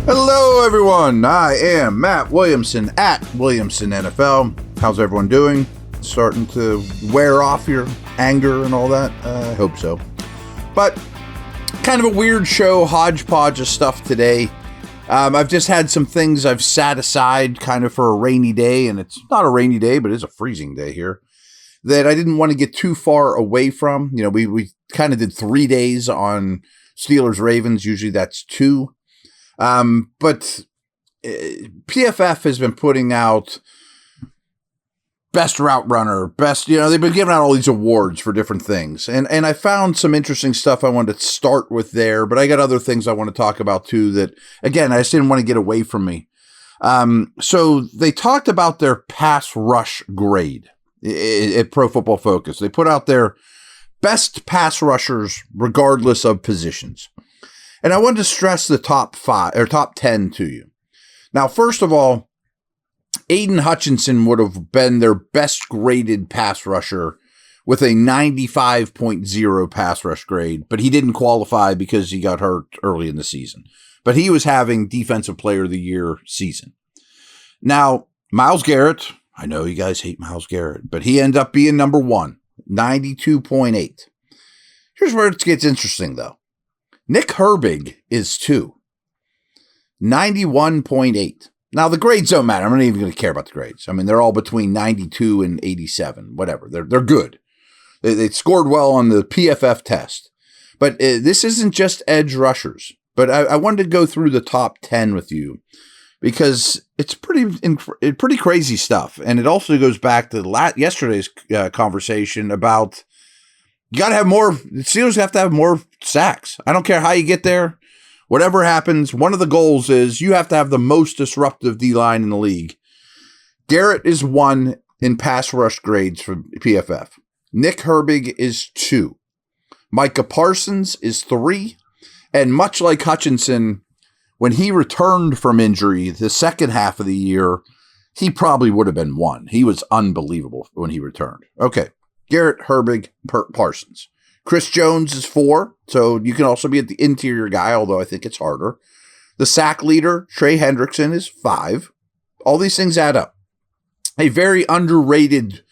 Hello, everyone. I am Matt Williamson at Williamson NFL. How's everyone doing? Starting to wear off your anger and all that? I hope so. But kind of a weird show, hodgepodge of stuff today. I've just had some things I've sat aside kind of for a rainy day, and it's not a rainy day, but it's a freezing day here, that I didn't want to get too far away from. You know, we kind of did 3 days on Steelers-Ravens. Usually that's 2. But PFF has been putting out best route runner, they've been giving out all these awards for different things. And I found some interesting stuff I wanted to start with there, but I got other things I want to talk about too that, again, I just didn't want to get away from me. So they talked about their pass rush grade at Pro Football Focus. They put out their best pass rushers regardless of positions. And I wanted to stress the top 10 to you. Now, first of all, Aiden Hutchinson would have been their best graded pass rusher with a 95.0 pass rush grade, but he didn't qualify because he got hurt early in the season. But he was having Defensive Player of the Year season. Now, Myles Garrett, I know you guys hate Myles Garrett, but he ended up being number 1, 92.8. Here's where it gets interesting, though. Nick Herbig is 2, 91.8. Now, the grades don't matter. I'm not even going to care about the grades. I mean, they're all between 92 and 87, whatever. They're good. They scored well on the PFF test. But this isn't just edge rushers. But I wanted to go through the top 10 with you because it's pretty crazy stuff. And it also goes back to yesterday's conversation about you got to have more. The Steelers have to have more sacks. I don't care how you get there. Whatever happens, one of the goals is you have to have the most disruptive D-line in the league. Garrett is 1 in pass rush grades for PFF. Nick Herbig is 2. Micah Parsons is 3. And much like Hutchinson, when he returned from injury the second half of the year, he probably would have been 1. He was unbelievable when he returned. Okay. Garrett, Herbig, Parsons. Chris Jones is 4, so you can also be at the interior guy, although I think it's harder. The sack leader, Trey Hendrickson, is 5. All these things add up. A very underrated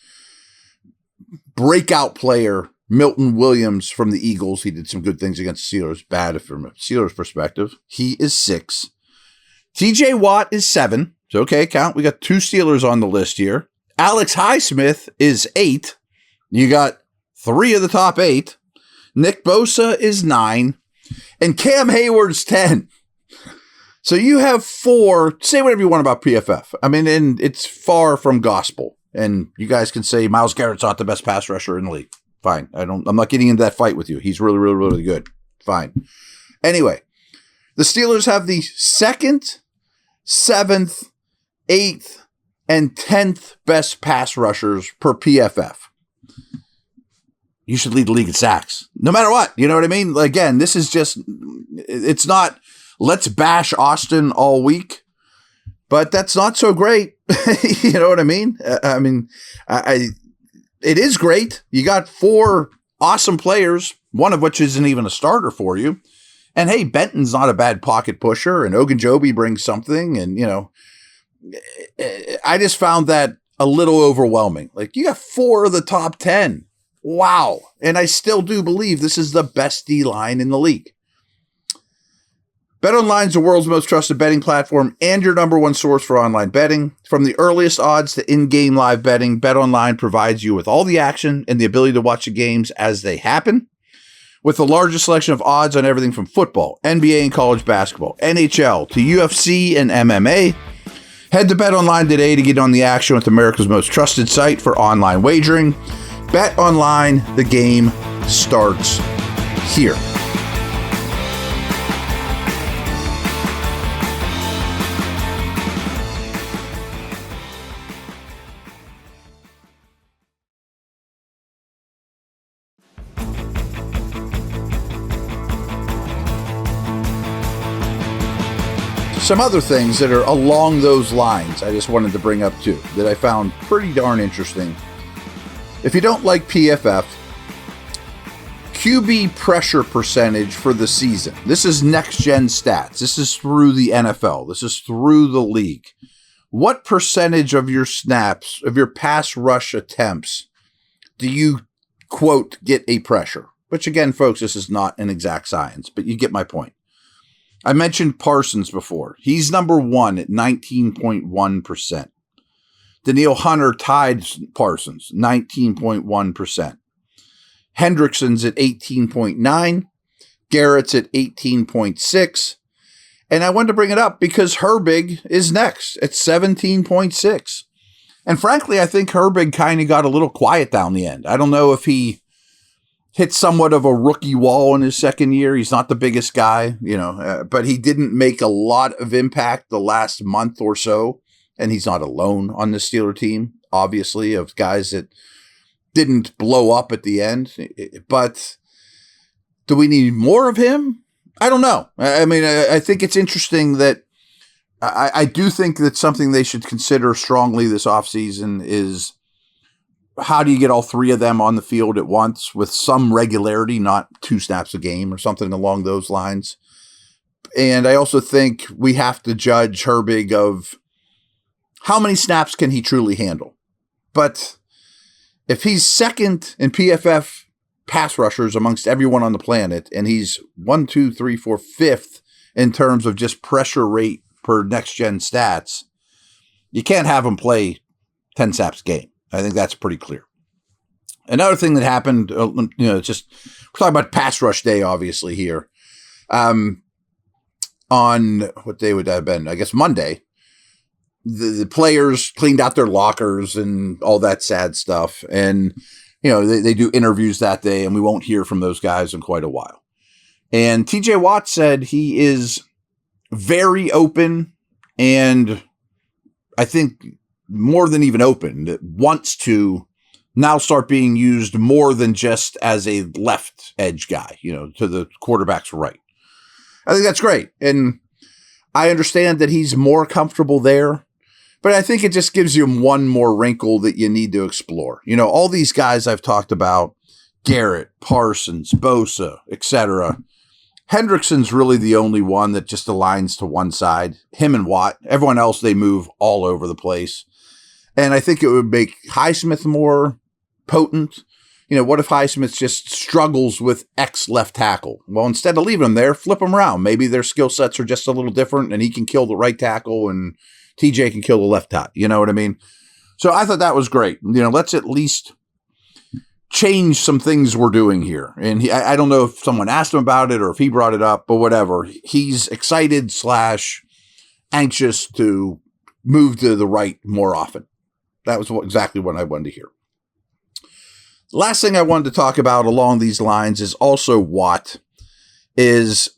breakout player, Milton Williams from the Eagles. He did some good things against the Steelers, bad from a Steelers perspective. He is 6. TJ Watt is 7. So, okay, count. We got 2 Steelers on the list here. Alex Highsmith is 8. You got 3 of the top 8. Nick Bosa is 9. And Cam Hayward's 10. So you have 4. Say whatever you want about PFF. I mean, and it's far from gospel. And you guys can say Myles Garrett's not the best pass rusher in the league. Fine. I'm not getting into that fight with you. He's really, really, really good. Fine. Anyway, the Steelers have the 2nd, 7th, 8th, and 10th best pass rushers per PFF. You should lead the league in sacks, no matter what. You know what I mean? Again, this is just, it's not, let's bash Austin all week, but that's not so great. You know what I mean? It is great. You got 4 awesome players, one of which isn't even a starter for you. And hey, Benton's not a bad pocket pusher, and Ogunjobi brings something. And, you know, I just found that a little overwhelming. Like, you got 4 of the top 10. Wow. And I still do believe this is the best D-line in the league. BetOnline is the world's most trusted betting platform and your number 1 source for online betting. From the earliest odds to in-game live betting, BetOnline provides you with all the action and the ability to watch the games as they happen. With the largest selection of odds on everything from football, NBA and college basketball, NHL to UFC and MMA. Head to BetOnline today to get on the action with America's most trusted site for online wagering. BetOnline, the game starts here. Some other things that are along those lines I just wanted to bring up too, that I found pretty darn interesting. If you don't like PFF, QB pressure percentage for the season. This is next-gen stats. This is through the NFL. This is through the league. What percentage of your snaps, of your pass rush attempts, do you, quote, get a pressure? Which, again, folks, this is not an exact science, but you get my point. I mentioned Parsons before. He's number one at 19.1%. Danielle Hunter tied Parsons, 19.1%. Hendrickson's at 18.9. Garrett's at 18.6. And I wanted to bring it up because Herbig is next at 17.6. And frankly, I think Herbig kind of got a little quiet down the end. I don't know if he hit somewhat of a rookie wall in his second year. He's not the biggest guy, but he didn't make a lot of impact the last month or so. And he's not alone on the Steeler team, obviously, of guys that didn't blow up at the end. But do we need more of him? I don't know. I mean, I think it's interesting that I do think that something they should consider strongly this offseason is how do you get all three of them on the field at once with some regularity, not 2 snaps a game or something along those lines. And I also think we have to judge Herbig of how many snaps can he truly handle. But if he's second in PFF pass rushers amongst everyone on the planet, and he's 1, 2, 3, 4, 5th in terms of just pressure rate per next-gen stats, you can't have him play 10 snaps a game. I think that's pretty clear. Another thing that happened, we're talking about pass rush day, obviously, here. On what day would that have been? I guess Monday. The players cleaned out their lockers and all that sad stuff. And, they do interviews that day, and we won't hear from those guys in quite a while. And TJ Watt said he is very open, and I think more than even open, that wants to now start being used more than just as a left edge guy, to the quarterback's right. I think that's great. And I understand that he's more comfortable there. But I think it just gives you one more wrinkle that you need to explore. All these guys I've talked about, Garrett, Parsons, Bosa, etc. Hendrickson's really the only one that just aligns to one side. Him and Watt. Everyone else, they move all over the place. And I think it would make Highsmith more potent. What if Highsmith just struggles with X left tackle? Well, instead of leaving him there, flip him around. Maybe their skill sets are just a little different, and he can kill the right tackle and TJ can kill the left tackle. You know what I mean? So I thought that was great. Let's at least change some things we're doing here. And I don't know if someone asked him about it or if he brought it up, but whatever. He's excited / anxious to move to the right more often. That was exactly what I wanted to hear. Last thing I wanted to talk about along these lines is also Watt is,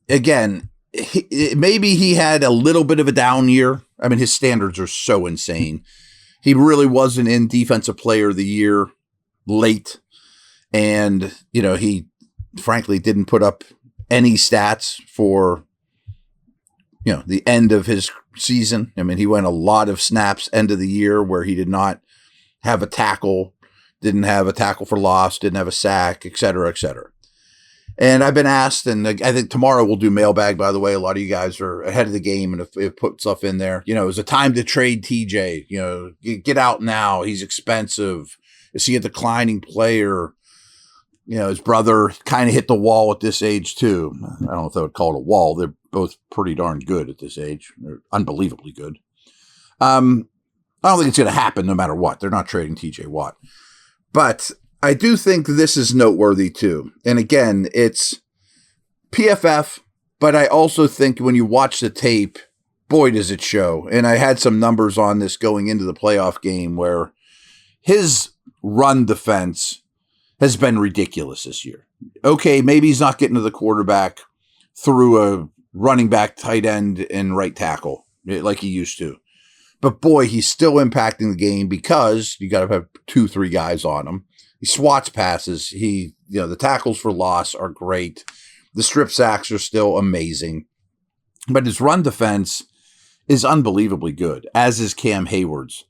again, maybe he had a little bit of a down year. I mean, his standards are so insane. He really wasn't in Defensive Player of the Year late. And, he frankly didn't put up any stats for, the end of his season. I mean, he went a lot of snaps end of the year where he did not have a tackle, didn't have a tackle for loss, didn't have a sack, et cetera, et cetera. And I've been asked, and I think tomorrow we'll do mailbag, by the way. A lot of you guys are ahead of the game and have put stuff in there. Is it time to trade TJ? Get out now. He's expensive. Is he a declining player? His brother kind of hit the wall at this age, too. I don't know if I would call it a wall. They're both pretty darn good at this age. They're unbelievably good. I don't think it's going to happen no matter what. They're not trading TJ Watt. But I do think this is noteworthy too. And again, it's PFF, but I also think when you watch the tape, boy, does it show. And I had some numbers on this going into the playoff game where his run defense has been ridiculous this year. Okay, maybe he's not getting to the quarterback through a running back, tight end, and right tackle like he used to. But boy, he's still impacting the game because you got to have 2-3 guys on him. He swats passes. The tackles for loss are great. The strip sacks are still amazing. But his run defense is unbelievably good, as is Cam Hayward's.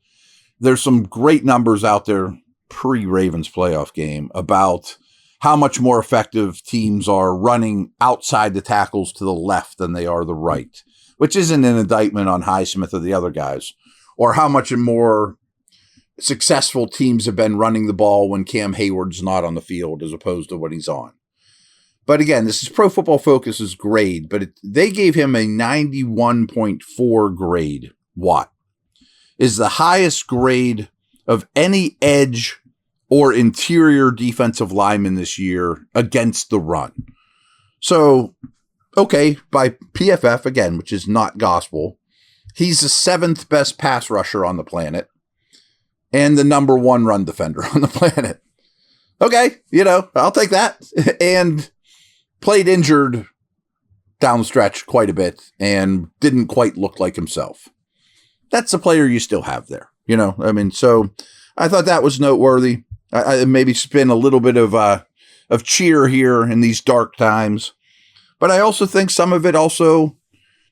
There's some great numbers out there pre-Ravens playoff game about how much more effective teams are running outside the tackles to the left than they are the right, which isn't an indictment on Highsmith or the other guys, or how much more successful teams have been running the ball when Cam Hayward's not on the field as opposed to when he's on. But again, this is Pro Football Focus's grade, but they gave him a 91.4 grade. Watt is the highest grade of any edge or interior defensive lineman this year against the run. So, okay, by PFF, again, which is not gospel, he's the 7th best pass rusher on the planet and the number 1 run defender on the planet. Okay, I'll take that. And played injured down the stretch quite a bit and didn't quite look like himself. That's a player you still have there, so I thought that was noteworthy. I maybe spin a little bit of cheer here in these dark times, but I also think some of it also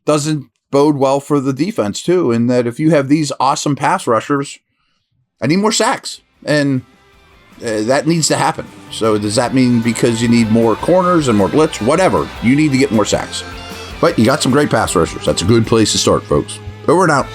doesn't bode well for the defense too, in that if you have these awesome pass rushers, I need more sacks, and that needs to happen. So does that mean because you need more corners and more blitz? Whatever. You need to get more sacks. But you got some great pass rushers. That's a good place to start, folks. Over and out.